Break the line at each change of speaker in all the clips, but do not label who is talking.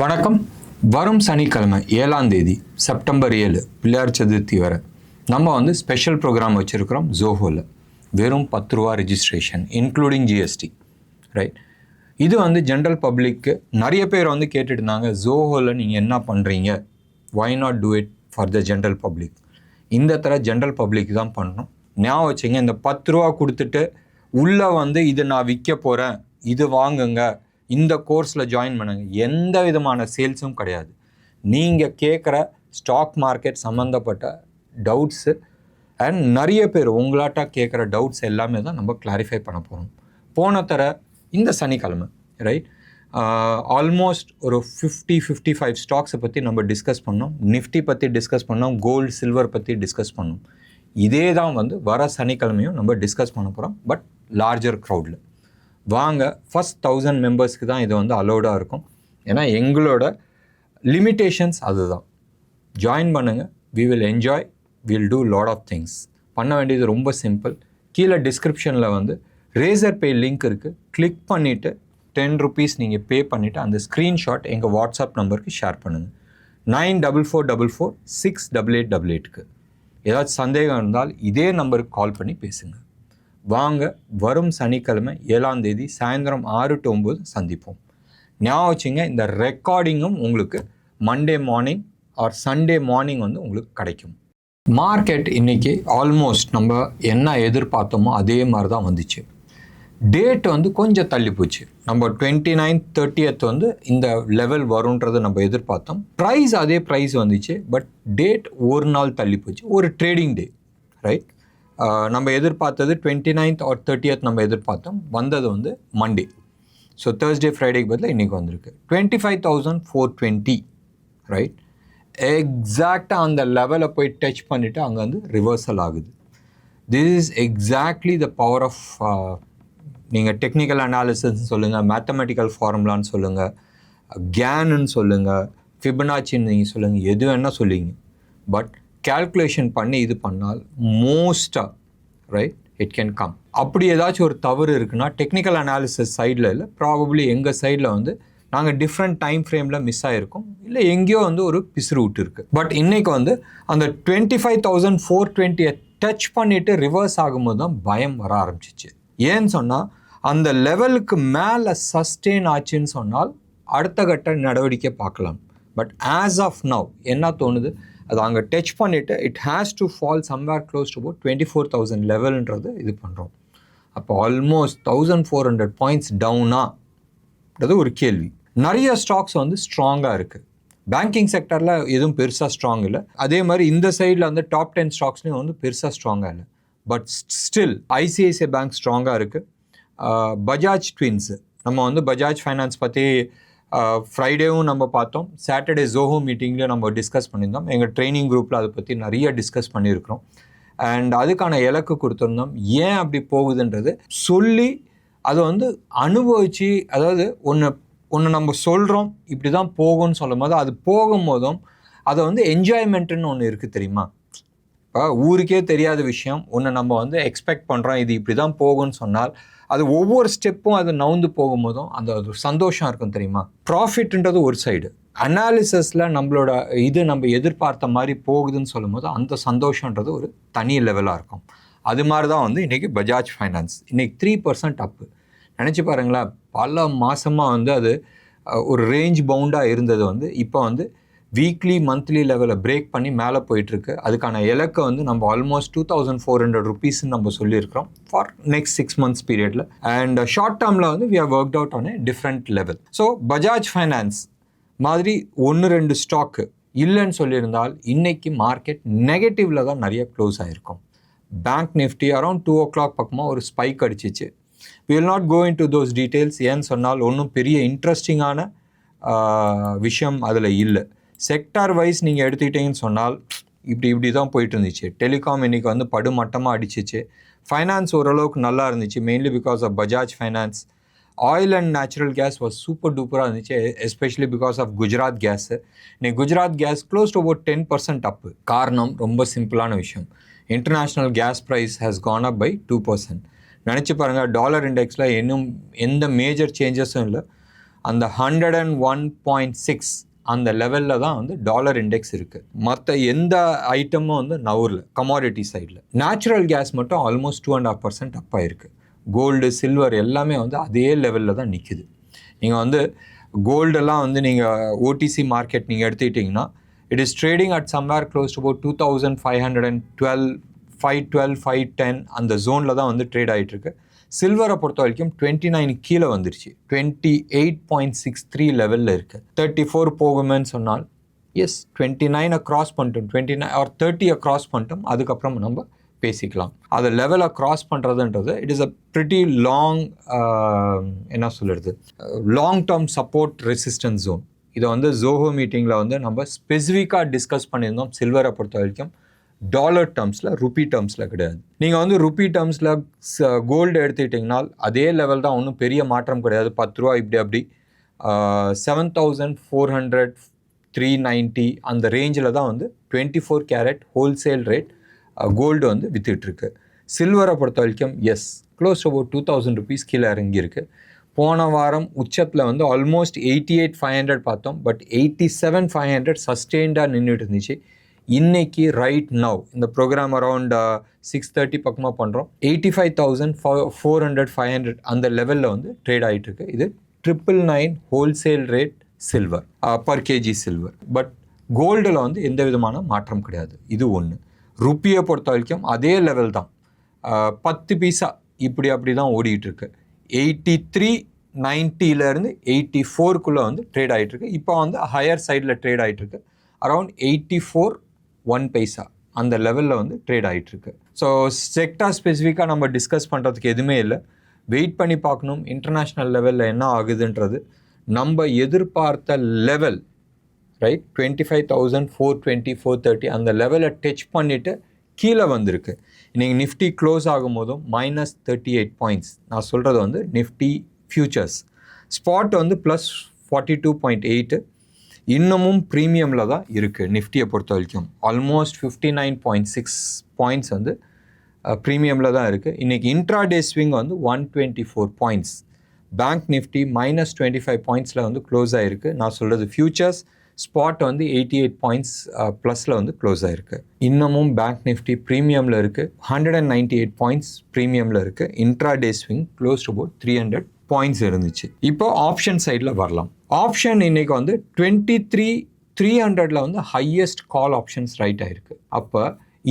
வணக்கம். வரும் சனிக்கிழமை 7ஆம் தேதி செப்டம்பர் 7 பிள்ளையார் சதுர்த்தி வரை நம்ம ஸ்பெஷல் ப்ரோக்ராம் வச்சுருக்கிறோம். ஜோஹோவில் வெறும் 10 ரூபா ரெஜிஸ்ட்ரேஷன் இன்க்ளூடிங் ஜிஎஸ்டி, ரைட்? இது ஜென்ரல் பப்ளிக்கு நிறைய பேர் கேட்டுட்டு இருந்தாங்க, ஜோஹோவில் நீங்கள் என்ன பண்ணுறீங்க, why not do it for the general public. இந்த தர ஜென்ரல் பப்ளிக் தான் பண்ணணும். ஞாபகம் வச்சுங்க, இந்த 10 ரூபா கொடுத்துட்டு உள்ளே இது நான் விற்க போகிறேன், இது வாங்குங்க, இந்த கோர்ஸில் ஜாயின் பண்ணுங்க, எந்த விதமான சேல்ஸும் கிடையாது. நீங்கள் கேட்குற ஸ்டாக் மார்க்கெட் சம்மந்தப்பட்ட டவுட்ஸு அண்ட் நிறைய பேர் உங்களாட்டா கேட்குற டவுட்ஸ் எல்லாமே தான் நம்ம கிளாரிஃபை பண்ண போகிறோம். போன தர இந்த சனிக்கிழமை, ரைட், ஆல்மோஸ்ட் ஒரு 55 ஸ்டாக்ஸை பற்றி நம்ம டிஸ்கஸ் பண்ணோம். நிஃப்டி பற்றி டிஸ்கஸ் பண்ணோம், கோல்டு சில்வர் பற்றி டிஸ்கஸ் பண்ணோம். இதே தான் வர சனிக்கிழமையும் நம்ம டிஸ்கஸ் பண்ண போகிறோம், பட் லார்ஜர் க்ரௌடில். வாங்க, ஃபஸ்ட் 1000 மெம்பர்ஸ்க்கு தான் இது அலோடாக இருக்கும். ஏன்னா எங்களோட லிமிட்டேஷன்ஸ் அதுதான். ஜாயின் பண்ணுங்கள், we will enjoy, will do lot of things. பண்ண வேண்டியது ரொம்ப சிம்பிள். கீழே டிஸ்கிரிப்ஷனில் ரேசர் பே லிங்க் இருக்குது. கிளிக் பண்ணிவிட்டு 10 rupees நீங்கள் பே பண்ணிவிட்டு அந்த ஸ்க்ரீன்ஷாட் எங்கள் வாட்ஸ்அப் நம்பருக்கு ஷேர் பண்ணுங்கள். 9444468888க்கு. ஏதாச்சும் சந்தேகம் இருந்தால் இதே நம்பருக்கு கால் பண்ணி பேசுங்க. வாங்க, வரும் சனிக்கிழமை 7ஆம் தேதி சாயந்தரம் 6 to 9 சந்திப்போம். ஞாபகம் வச்சுங்க, இந்த ரெக்கார்டிங்கும் உங்களுக்கு Monday morning or Sunday morning உங்களுக்கு கிடைக்கும். மார்க்கெட் இன்றைக்கி ஆல்மோஸ்ட் நம்ம என்ன எதிர்பார்த்தோமோ அதே மாதிரி தான் வந்துச்சு. டேட் கொஞ்சம் தள்ளி போச்சு. நம்ம 29th 30th இந்த லெவல் வரும்ன்றது நம்ம எதிர்பார்த்தோம். ப்ரைஸ் அதே ப்ரைஸ் வந்துச்சு, பட் டேட் ஒரு நாள் தள்ளி போச்சு. ஒரு ட்ரேடிங் டே, ரைட்? நம்ம எதிர்பார்த்தது 29th or 30th நம்ம எதிர்பார்த்தோம். வந்தது மண்டே. ஸோ தேர்ஸ்டே ஃப்ரைடேக்கு பதில் இன்றைக்கி வந்திருக்கு 25,420, ரைட்? எக்ஸாக்டாக அந்த லெவலை போய் டச் பண்ணிவிட்டு அங்கே ரிவர்சல் ஆகுது. This is exactly the power of, நீங்கள் டெக்னிக்கல் அனாலிசிஸ்ன்னு சொல்லுங்கள், மேத்தமெட்டிக்கல் ஃபார்முலான்னு சொல்லுங்கள், கேனுன்னு சொல்லுங்கள், ஃபிபனாச்சின்னு நீங்கள் சொல்லுங்கள், எது வேணால் சொல்லிங்க. பட் கேல்குலேஷன் பண்ணி இது பண்ணால் மோஸ்ட்டாக, ரைட், இட் கேன் கம். அப்படி ஏதாச்சும் ஒரு தவறு இருக்குன்னா டெக்னிக்கல் அனாலிசிஸ் சைடில் இல்லை, ப்ராபப்ளி எங்கள் சைடில் நாங்கள் டிஃப்ரெண்ட் டைம் ஃப்ரேமில் மிஸ் ஆகிருக்கோம், இல்லை எங்கேயோ ஒரு பிசுறு விட்டு இருக்குது. பட் இன்றைக்கி அந்த 25,420 டச் பண்ணிவிட்டு ரிவர்ஸ் ஆகும்போது தான் பயம் வர ஆரம்பிச்சிச்சு. ஏன்னு சொன்னால் அந்த லெவலுக்கு மேலே சஸ்டெயின் ஆச்சுன்னு சொன்னால் அடுத்த கட்ட நடவடிக்கை பார்க்கலாம். பட் ஆஸ் ஆஃப் நவ் என்ன தோணுது, அது அங்கே டச் பண்ணிவிட்டு it has to fall somewhere close to about 24,000 லெவல்ன்றது இது பண்ணுறோம். அப்போ ஆல்மோஸ்ட் 1,400 பாயிண்ட்ஸ் டவுனான்றது ஒரு கேள்வி. நிறைய ஸ்டாக்ஸ் ஸ்ட்ராங்காக இருக்குது. பேங்கிங் செக்டரில் எதுவும் பெருசாக ஸ்ட்ராங் இல்லை. அதே மாதிரி இந்த சைடில் டாப் 10 ஸ்டாக்ஸ்லேயும் பெருசாக ஸ்ட்ராங்காக இல்லை. பட் ஸ்டில் ஐசிஐசிஐ பேங்க் ஸ்ட்ராங்காக இருக்குது. பஜாஜ் ட்வின்ஸு, நம்ம பஜாஜ் ஃபைனான்ஸ் பற்றி ஃப்ரைடேவும் நம்ம பார்த்தோம். சாட்டர்டே ஜோஹோ மீட்டிங்கில் நம்ம டிஸ்கஸ் பண்ணியிருந்தோம். எங்கள் ட்ரைனிங் குரூப்பில் அதை பற்றி நிறைய டிஸ்கஸ் பண்ணியிருக்கிறோம். அண்ட் அதுக்கான இலக்கு கொடுத்துருந்தோம். ஏன் அப்படி போகுதுன்றது சொல்லி அதை அனுபவித்து, அதாவது ஒன்று நம்ம சொல்கிறோம் இப்படி தான் போகும்னு சொல்லும் போது அது போகும்போதும் அதை என்ஜாய்மெண்ட்டுன்னு ஒன்று இருக்குது தெரியுமா? இப்போ ஊருக்கே தெரியாத விஷயம் ஒன்று நம்ம எக்ஸ்பெக்ட் பண்ணுறோம், இது இப்படி தான் போகும்னு சொன்னால் அது ஒவ்வொரு ஸ்டெப்பும் அது நவுந்து போகும்போதும் அந்த ஒரு சந்தோஷம் இருக்கும் தெரியுமா? ப்ராஃபிட்ன்றது ஒரு சைடு, அனாலிசிஸில் நம்மளோட நம்ம எதிர்பார்த்த மாதிரி போகுதுன்னு சொல்லும் போது அந்த சந்தோஷன்றது ஒரு தனி லெவலாக இருக்கும். அது மாதிரி தான் இன்றைக்கி பஜாஜ் ஃபைனான்ஸ் இன்றைக்கி 3% அப்பு. நினச்சி பாருங்களேன், பல மாதமாக அது ஒரு ரேஞ்ச் பவுண்டாக இருந்தது இப்போ வீக்லி மந்த்லி லெவலில் பிரேக் பண்ணி மேலே போயிட்டுருக்கு. அதுக்கான இலக்கை நம்ம ஆல்மோஸ்ட் 2,400 rupeesன்னு நம்ம சொல்லியிருக்கிறோம் ஃபார் நெக்ஸ்ட் 6 months பீரியடில். அண்ட் ஷார்ட் டேர்மில் we have worked out on a different level. So Bajaj Finance மாதிரி 1-2 ஸ்டாக்கு இல்லைன்னு சொல்லியிருந்தால் இன்றைக்கி மார்க்கெட் நெகட்டிவில் தான் நிறைய க்ளோஸ் ஆகிருக்கும். பேங்க் நிஃப்டி அரௌண்ட் 2 o'clock பக்கமாக ஒரு spike அடிச்சிச்சு. we will not go into those details. ஏன்னு சொன்னால் ஒன்றும் பெரிய இன்ட்ரெஸ்டிங்கான விஷயம் அதில் இல்லை. செக்டார் வைஸ் நீங்கள் எடுத்துக்கிட்டீங்கன்னு சொன்னால் இப்படி தான் போயிட்டு இருந்துச்சு. டெலிகாம் இன்றைக்கி படுமட்டமாக அடிச்சிச்சு. ஃபைனான்ஸ் ஓரளவுக்கு நல்லா இருந்துச்சு, mainly because of Bajaj finance. Oil and natural gas was super டூப்பராக இருந்துச்சு, especially because of Gujarat gas. இன்னைக்கு Gujarat gas close to about 10% up. காரணம் ரொம்ப சிம்பிளான விஷயம், international gas price has gone up by 2%. நினச்சி பாருங்கள், டாலர் இண்டெக்ஸில் இன்னும் எந்த மேஜர் சேஞ்சஸும் இல்லை. அந்த 101.6 அந்த லெவலில் தான் வந்து டாலர் இண்டெக்ஸ் இருக்குது. மற்ற எந்த ஐட்டமும் வந்து நவரில் கமாடிட்டி சைடில். நேச்சுரல் கேஸ் மட்டும் ஆல்மோஸ்ட் 2.5% அப் ஆயிருக்கு. கோல்டு, சில்வர் எல்லாமே வந்து அதே லெவலில் தான் நிற்குது. நீங்கள் வந்து கோல்டெல்லாம் வந்து நீங்கள் ஓடிசி மார்க்கெட் நீங்கள் எடுத்துக்கிட்டிங்கன்னா it is trading at somewhere close to about 2512, 512, 510 அந்த ஜோனில் தான் வந்து ட்ரேட் ஆகிட்டுருக்கு. சில்வரை பொறுத்த வரைக்கும் 29 கீழே வந்துருச்சு. 28.63 லெவலில் இருக்குது. 34 போகுமேன்னு சொன்னால் எஸ் 29 க்ராஸ் பண்ணிட்டோம், 29 or 30 க்ராஸ் பண்ணிட்டோம். அதுக்கப்புறம் நம்ம பேசிக்கலாம். அதை லெவலை க்ராஸ் பண்ணுறதுன்றது it is a pretty long என்ன சொல்கிறது long term support resistance zone. இதை வந்து ஜோஹோ மீட்டிங்கில் வந்து நம்ம ஸ்பெசிஃபிக்காக டிஸ்கஸ் பண்ணியிருந்தோம். சில்வரை பொறுத்த வரைக்கும் டாலர் டேர்ம்ஸில், ருப்பி டேர்ம்ஸில் கிடையாது. நீங்கள் வந்து ருப்பி டேர்ம்ஸில் கோல்டு எடுத்துக்கிட்டிங்கனால் அதே லெவல் தான், ஒன்றும் பெரிய மாற்றம் கிடையாது. 10 ரூபா இப்படி அப்படி 7400, 390 அந்த ரேஞ்சில் தான் வந்து 24 கேரட் ஹோல்சேல் ரேட் கோல்டு வந்து விற்றுட்ருக்கு. சில்வரை பொறுத்த வரைக்கும் எஸ் க்ளோஸ் அபவுட் 2000 ருபீஸ் கீழே இறங்கியிருக்கு. போன வாரம் உச்சத்தில் வந்து ஆல்மோஸ்ட் 88,500 பார்த்தோம். பட் 87,500 சஸ்டெயின்டாக நின்றுட்டு இருந்துச்சு. இன்னைக்கு ரைட் நவ் இந்த ப்ரோக்ராம் அரவுண்ட் 6:30 பக்கமாக பண்ணுறோம். 85,400, 500 அந்த லெவலில் வந்து ட்ரேட் ஆகிட்டுருக்கு. இது 999 wholesale rate silver per KG silver. But கோல்டில் வந்து எந்த விதமான மாற்றம் கிடையாது. இது ஒன்று. ருப்பியை பொறுத்த வரைக்கும் அதே லெவல் தான், 10 பைசா இப்படி அப்படி தான் ஓடிட்டுருக்கு. 83.90 84 வந்து ட்ரேட் ஆகிட்டுருக்கு. இப்போ வந்து ஹையர் சைடில் ட்ரேட் ஆகிட்டுருக்கு. அரவுண்ட் 84.1 பைசா அந்த லெவலில் வந்து ட்ரேட் ஆகிட்டுருக்கு. ஸோ செக்டார் ஸ்பெசிஃபிக்காக நம்ம டிஸ்கஸ் பண்ணுறதுக்கு எதுவுமே இல்லை. வெயிட் பண்ணி பார்க்கணும் இன்டர்நேஷ்னல் லெவலில் என்ன ஆகுதுன்றது. நம்ம எதிர்பார்த்த லெவல் ரைட் 25,420, 430 அந்த லெவலை டச் பண்ணிவிட்டு கீழே வந்திருக்கு. இன்றைக்கி நிஃப்டி க்ளோஸ் ஆகும் போதும் -38 பாயிண்ட்ஸ். நான் சொல்கிறது வந்து நிஃப்டி ஃபியூச்சர்ஸ். ஸ்பாட் வந்து +42.8. இன்னமும் ப்ரீமியமில் தான் இருக்குது நிஃப்டியை பொறுத்த வரைக்கும். ஆல்மோஸ்ட் 59.6 பாயிண்ட்ஸ் வந்து ப்ரீமியமில் தான் இருக்குது. இன்றைக்கி இன்ட்ராடே ஸ்விங் வந்து 124 பாயிண்ட்ஸ். பேங்க் நிஃப்டி -25 பாயிண்ட்ஸில் வந்து க்ளோஸ் ஆகிருக்கு. நான் சொல்கிறது ஃபியூச்சர்ஸ். ஸ்பாட் வந்து 88 பாயிண்ட்ஸ் ப்ளஸில் வந்து க்ளோஸ் ஆகிருக்கு. இன்னமும் பேங்க் நிஃப்டி ப்ரீமியமில் இருக்குது. 198 பாயிண்ட்ஸ் ப்ரீமியமில் இருக்குது. Intraday swing close to about 300 points இருந்துச்சு. இப்போ ஆப்ஷன் சைடில் வரலாம். ஆப்ஷன் இன்றைக்கி வந்து 23,300 வந்து ஹையஸ்ட் கால் ஆப்ஷன்ஸ் ரைட் ஆகிருக்கு. அப்போ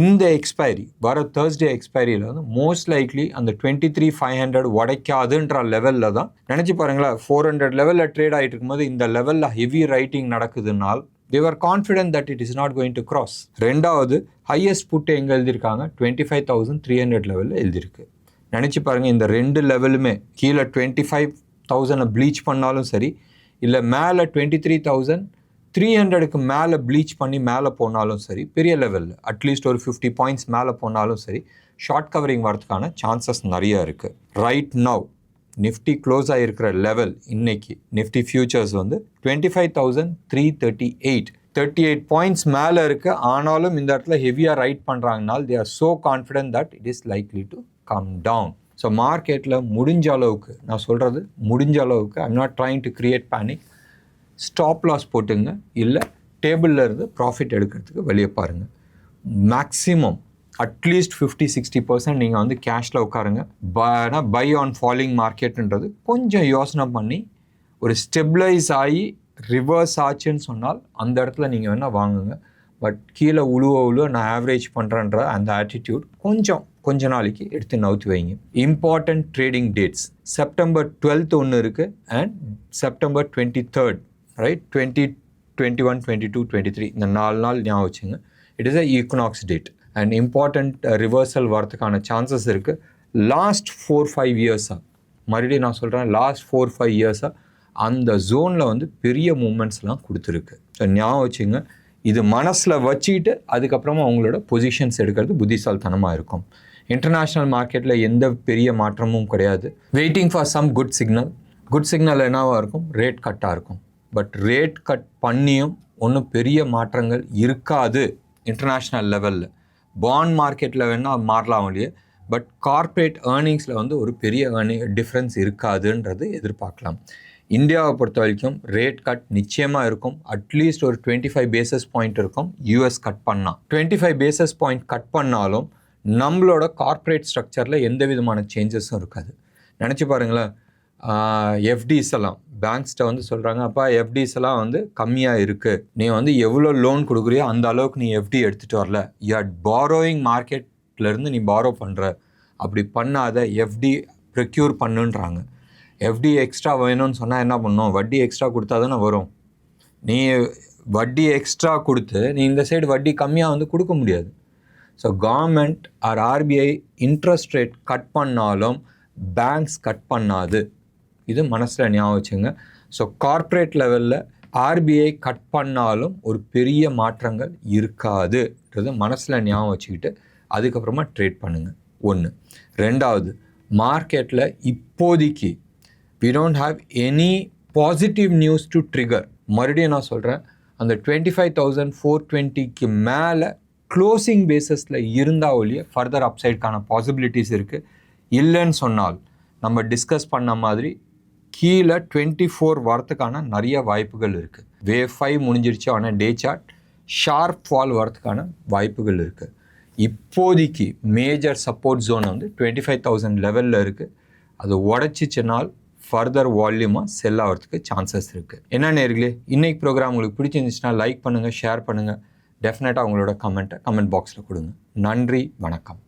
இந்த எக்ஸ்பைரி வர தேர்ஸ்டே எக்ஸ்பைரியில் வந்து மோஸ்ட் லைக்லி அந்த 23,500 உடைக்காதுன்ற லெவலில் தான். நினச்சி பாருங்களேன், 400 லெவலில் ட்ரேட் ஆகிட்டு இருக்கும்போது இந்த லெவலில் ஹெவி ரைட்டிங் நடக்குதுனால் they were confident that it is not going to cross. ரெண்டாவது ஹையஸ்ட் புட்டு எங்கே எழுதியிருக்காங்க, 25,300 லெவலில் எழுதியிருக்கு. நினச்சி பாருங்கள், இந்த ரெண்டு லெவலுமே கீழே 25,000 ப்ளீச் பண்ணாலும் சரி, இல்லை மேலே 23,300க்கு மேலே ப்ளீச் பண்ணி மேலே போனாலும் சரி, பெரிய லெவலில் அட்லீஸ்ட் ஒரு 50 பாயிண்ட்ஸ் மேலே போனாலும் சரி, ஷார்ட் கவரிங் வரதுக்கான சான்சஸ் நிறைய இருக்குது. ரைட் நவ் நிஃப்டி க்ளோஸ் ஆகிருக்கிற லெவல் இன்னைக்கு நிஃப்டி ஃபியூச்சர்ஸ் வந்து 25,338 பாயிண்ட்ஸ் மேலே இருக்குது. ஆனாலும் இந்த இடத்துல ஹெவியாக ரைட் பண்ணுறாங்கனால் they are so confident that it is likely to come down. So மார்க்கெட்டில் முடிஞ்ச அளவுக்கு, நான் சொல்கிறது முடிஞ்ச அளவுக்கு, I'm not trying to create panic, stop loss போட்டுங்க, இல்லை டேபிளில் இருந்து ப்ராஃபிட் எடுக்கிறதுக்கு வெளியே பாருங்கள். மேக்ஸிமம் அட்லீஸ்ட் 50-60% நீங்கள் வந்து கேஷில் உட்காருங்க. ஆனால் பை ஆன் ஃபாலிங் மார்க்கெட்டுன்றது கொஞ்சம் யோசனை பண்ணி ஒரு ஸ்டெபிளைஸ் ஆகி ரிவர்ஸ் ஆச்சுன்னு சொன்னால் அந்த இடத்துல நீங்கள் வேணால் வாங்குங்க. பட் கீழே உழுவ நான் ஆவரேஜ் பண்ணுறேன்ற அந்த ஆட்டிடியூட் கொஞ்ச நாளைக்கு எடுத்து நவுத்தி வைங்க. Important trading dates September 12th ஒன்று இருக்குது அண்ட் September 23rd, ரைட்? 20, 21, 22, 23 இந்த 4 நாள் ஞாபகம் வச்சுங்க. It is a equinox date and important reversal வரதுக்கான சான்சஸ் இருக்குது. லாஸ்ட் 4-5 இயர்ஸாக, மறுபடியும் நான் சொல்கிறேன், லாஸ்ட் 4-5 இயர்ஸாக அந்த ஜோனில் வந்து பெரிய மூமெண்ட்ஸ்லாம் கொடுத்துருக்கு. ஸோ ஞாபகம் வச்சுங்க. இது மனசில் வச்சுக்கிட்டு அதுக்கப்புறமா அவங்களோட பொசிஷன்ஸ் எடுக்கிறது புத்திசாலித்தனமாக இருக்கும். இன்டர்நேஷ்னல் மார்க்கெட்டில் எந்த பெரிய மாற்றமும் கிடையாது. Waiting for some good signal. Good signal என்னவாக இருக்கும்? ரேட் கட்டாக இருக்கும். பட் ரேட் கட் பண்ணியும் ஒன்றும் பெரிய மாற்றங்கள் இருக்காது இன்டர்நேஷ்னல் லெவலில். பாண்ட் மார்க்கெட்டில் வேணால் மாறலாம் இல்லையே, பட் கார்ப்பரேட் ஏர்னிங்ஸில் வந்து ஒரு பெரிய டிஃப்ரென்ஸ் இருக்காதுன்றது எதிர்பார்க்கலாம். இந்தியாவை பொறுத்த வரைக்கும் ரேட் கட் நிச்சயமாக இருக்கும். அட்லீஸ்ட் ஒரு 25 பேசிஸ் பாயிண்ட் இருக்கும் யூஎஸ் கட் பண்ணால். 25 பேசிஸ் பாயிண்ட் கட் பண்ணாலும் நம்மளோட கார்ப்பரேட் ஸ்ட்ரக்சரில் எந்த விதமான சேஞ்சஸும் இருக்காது. நினச்சி பாருங்களேன், எஃப்டிஸ் எல்லாம் பேங்க்ஸ்கிட்ட வந்து சொல்கிறாங்க, அப்பா எஃப்டிஸ் எல்லாம் வந்து கம்மியாக இருக்குது, நீ வந்து எவ்வளோ லோன் கொடுக்குறியோ அந்த அளவுக்கு நீ எஃப்டி எடுத்துகிட்டு வரல, யூ ஆர் பாரோயிங் மார்க்கெட்லேருந்து நீ பாரோ பண்ணுற, அப்படி பண்ணாத, எஃப்டி ப்ரொக்யூர் பண்ணுன்றாங்க. எஃப்டி எக்ஸ்ட்ரா வேணும்னு சொன்னால் என்ன பண்ணணும், வட்டி எக்ஸ்ட்ரா கொடுத்தா தானே வரும். நீ வட்டி எக்ஸ்ட்ரா கொடுத்து நீ இந்த சைடு வட்டி கம்மியாக வந்து கொடுக்க முடியாது. So government or RBI interest rate cut பண்ணாலும் பேங்க்ஸ் கட் பண்ணாது. இது மனசில் ஞாபகம் வச்சுங்க. ஸோ கார்ப்பரேட் லெவலில் ஆர்பிஐ கட் பண்ணாலும் ஒரு பெரிய மாற்றங்கள் இருக்காதுன்றது மனசில் ஞாபகம் வச்சுக்கிட்டு அதுக்கப்புறமா ட்ரேட் பண்ணுங்கள். ஒன்று. ரெண்டாவது, மார்க்கெட்டில் இப்போதைக்கு we don't have any positive news to trigger. மறுபடியும் நான் சொல்கிறேன், அந்த 25,420க்கு மேலே க்ளோசிங் பேஸஸில் இருந்தால் ஒழிய ஃபர்தர் அப்சைடுக்கான பாசிபிலிட்டிஸ் இருக்குது. இல்லைன்னு சொன்னால் நம்ம டிஸ்கஸ் பண்ண மாதிரி கீழே 24 வரத்துக்கான நிறைய வாய்ப்புகள் இருக்குது. வேவ் 5 முடிஞ்சிருச்சு, ஆனால் டே சார்ட் ஷார்ப் ஃபால் வரத்துக்கான வாய்ப்புகள் இருக்குது. இப்போதைக்கு மேஜர் சப்போர்ட் ஜோன் வந்து 25,000 லெவலில் இருக்குது. அது உடச்சிச்சினால் ஃபர்தர் வால்யூமாக செல் ஆகிறதுக்கு சான்சஸ் இருக்குது. என்ன நேர்களே, இன்றைக்கி ப்ரோக்ராம் உங்களுக்கு பிடிச்சிருந்துச்சுன்னா லைக் பண்ணுங்கள், ஷேர் பண்ணுங்கள், டெஃபினட்டாக உங்களோட கமெண்ட் பாக்ஸில் கொடுங்க. நன்றி, வணக்கம்.